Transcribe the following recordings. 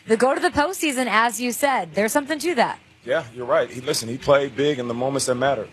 the go to the postseason, as you said. There's something to that. Yeah, you're right. He played big in the moments that matter.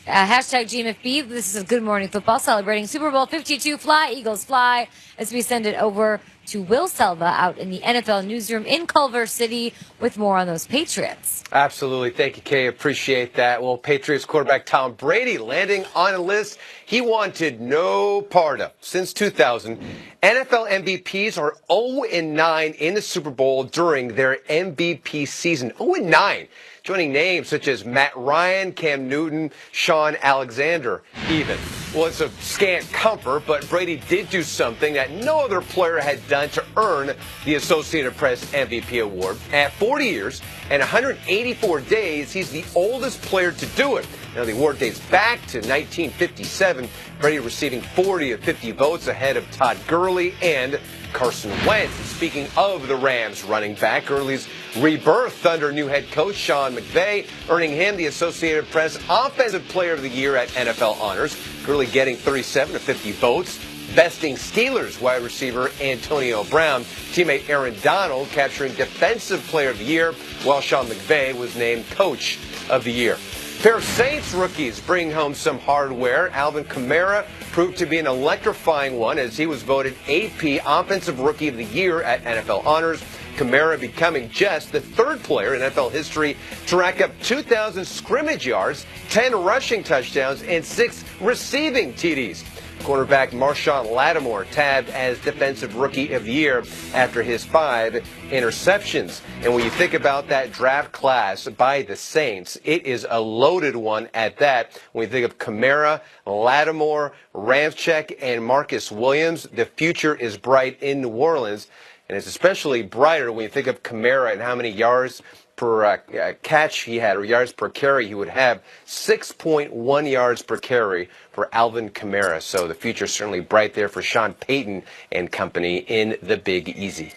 Hashtag GMFB. This is a Good Morning Football celebrating Super Bowl 52. Fly, Eagles, fly. As we send it over to Will Selva out in the NFL newsroom in Culver City with more on those Patriots. Absolutely. Thank you, Kay. Appreciate that. Well, Patriots quarterback Tom Brady landing on a list he wanted no part of. Since 2000, NFL MVPs are 0-9 in the Super Bowl during their MVP season. 0-9. Joining names such as Matt Ryan, Cam Newton, Sean Alexander, even. Well, it's a scant comfort, but Brady did do something that no other player had done to earn the Associated Press MVP award. At 40 years and 184 days, he's the oldest player to do it. Now, the award dates back to 1957, Brady receiving 40 of 50 votes ahead of Todd Gurley and Carson Wentz. And speaking of the Rams running back, Gurley's rebirth under new head coach Sean McVay, earning him the Associated Press Offensive Player of the Year at NFL Honors. Gurley getting 37 of 50 votes, besting Steelers wide receiver Antonio Brown. Teammate Aaron Donald capturing Defensive Player of the Year, while Sean McVay was named Coach of the Year. A pair of Saints rookies bring home some hardware. Alvin Kamara proved to be an electrifying one as he was voted AP Offensive Rookie of the Year at NFL Honors. Kamara becoming just the third player in NFL history to rack up 2,000 scrimmage yards, 10 rushing touchdowns, and 6 receiving TDs. Cornerback Marshawn Lattimore tabbed as Defensive Rookie of the Year after his 5 interceptions. And when you think about that draft class by the Saints, it is a loaded one at that. When you think of Kamara, Lattimore, Ramczyk, and Marcus Williams, the future is bright in New Orleans. And it's especially brighter when you think of Kamara and how many yards per catch he had, or yards per carry he would have. 6.1 yards per carry for Alvin Kamara. So the future is certainly bright there for Sean Payton and company in the Big Easy.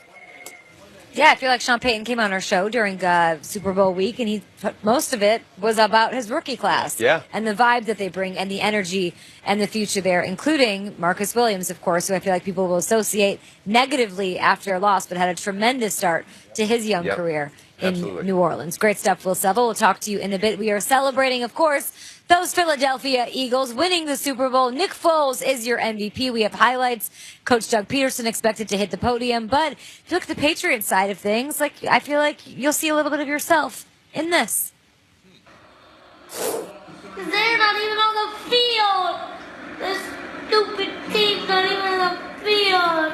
Yeah, I feel like Sean Payton came on our show during Super Bowl week, and most of it was about his rookie class. Yeah. And the vibe that they bring and the energy and the future there, including Marcus Williams, of course, who I feel like people will associate negatively after a loss, but had a tremendous start to his young career in New Orleans. Great stuff, Will Selva. We'll talk to you in a bit. We are celebrating, of course, those Philadelphia Eagles winning the Super Bowl. Nick Foles is your MVP. We have highlights. Coach Doug Peterson expected to hit the podium. But if you look at the Patriots side of things, I feel like you'll see a little bit of yourself in this. They're not even on the field. This stupid team's not even on the field.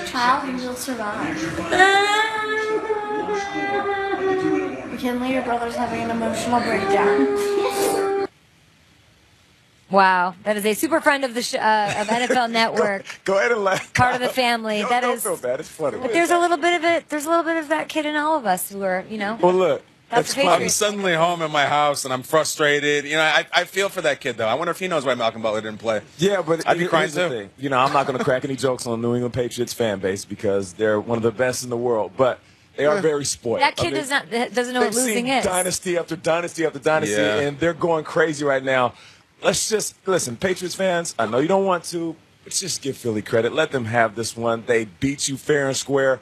Child, you'll survive. McKinley, your brother's having an emotional breakdown. Wow, that is a super friend of the of NFL Network. Go ahead and laugh. Part of the family. No, that don't is. feel bad. It's funny. But there's a little bit of it. There's a little bit of that kid in all of us who are, Well, look. That's I'm suddenly home in my house and I'm frustrated. I feel for that kid though. I wonder if he knows why Malcolm Butler didn't play. Yeah, but I'd be crying too. thing. I'm not going to crack any jokes on the New England Patriots fan base because they're one of the best in the world, but they are very spoiled. That kid doesn't know what losing is. Dynasty after dynasty after dynasty, and they're going crazy right now. Let's just listen, Patriots fans. I know you don't want to, but just give Philly credit. Let them have this one. They beat you fair and square.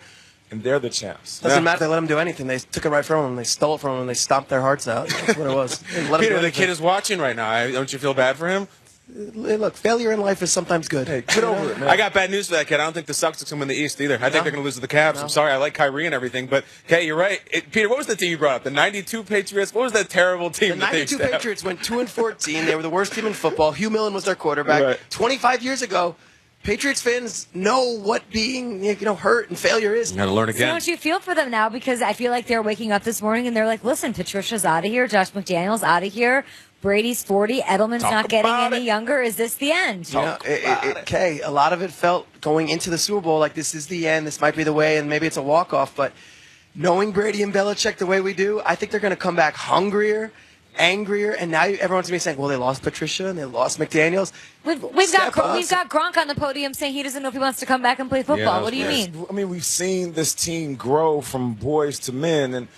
And they're the champs. Doesn't matter. They let them do anything. They took it right from them. They stole it from them. And they stomped their hearts out. That's what it was. Peter, the kid is watching right now. Don't you feel bad for him? Look, failure in life is sometimes good. Hey, get over it, man. I got bad news for that kid. I don't think the Celtics can win the East either. I think they're going to lose to the Cavs. I'm sorry. I like Kyrie and everything. But, okay, you're right. Peter, what was the team you brought up? The 92 Patriots? What was that terrible team? The 92 Patriots went 2-14. They were the worst team in football. Hugh Millen was their quarterback. Right. 25 years ago, Patriots fans know what being hurt and failure is. You got to learn again. So don't you feel for them now? Because I feel like they're waking up this morning and they're like, listen, Patricia's out of here. Josh McDaniels out of here. Brady's 40. Edelman's not getting any younger. Is this the end? Kay, a lot of it felt going into the Super Bowl like this is the end. This might be the way, and maybe it's a walk-off. But knowing Brady and Belichick the way we do, I think they're going to come back hungrier, angrier, and now everyone's going to be saying, well, they lost Patricia and they lost McDaniels. We've got Gronk on the podium saying he doesn't know if he wants to come back and play football. What do you mean? I mean, we've seen this team grow from boys to men, and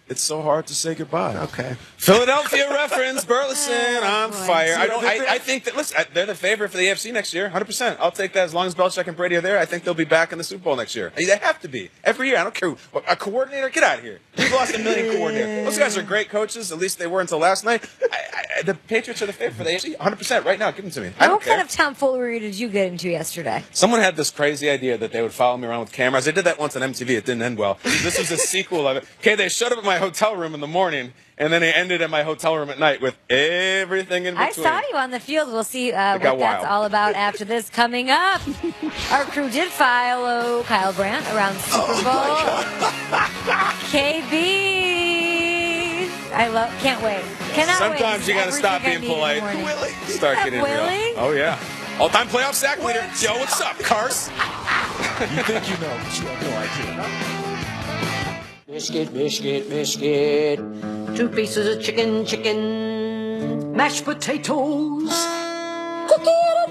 it's so hard to say goodbye. Okay. Philadelphia reference, Burleson on boy. fire. I think that, listen, they're the favorite for the AFC next year, 100%. I'll take that as long as Belichick and Brady are there. I think they'll be back in the Super Bowl next year. They have to be. Every year. I don't care. A coordinator, get out of here. We've lost a million coordinators. Those guys are great coaches. At least they were until last night. The Patriots are the favorite for the AFC, 100% right now. Give them to me. I don't What care. kind of tomfoolery did you get into yesterday? Someone had this crazy idea that they would follow me around with cameras. They did that once on MTV. It didn't end well. This was a sequel of it. Okay, they showed up at my hotel room in the morning, and then they ended at my hotel room at night with everything in between. I saw you on the field. We'll see what got that's wild. all about after this coming up. Our crew did follow Kyle Brandt around Super Bowl. KB. Can't wait. Cannot wait. Sometimes you got to stop being polite. Start getting real. Oh, yeah. All-time playoff sack leader. Yo, what's up, Cars? You think you know, but you have no idea. Biscuit, biscuit, biscuit. 2 pieces of chicken, mashed potatoes, cookie and a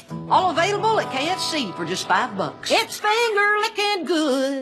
drink. All available at KFC for just $5. It's finger licking good.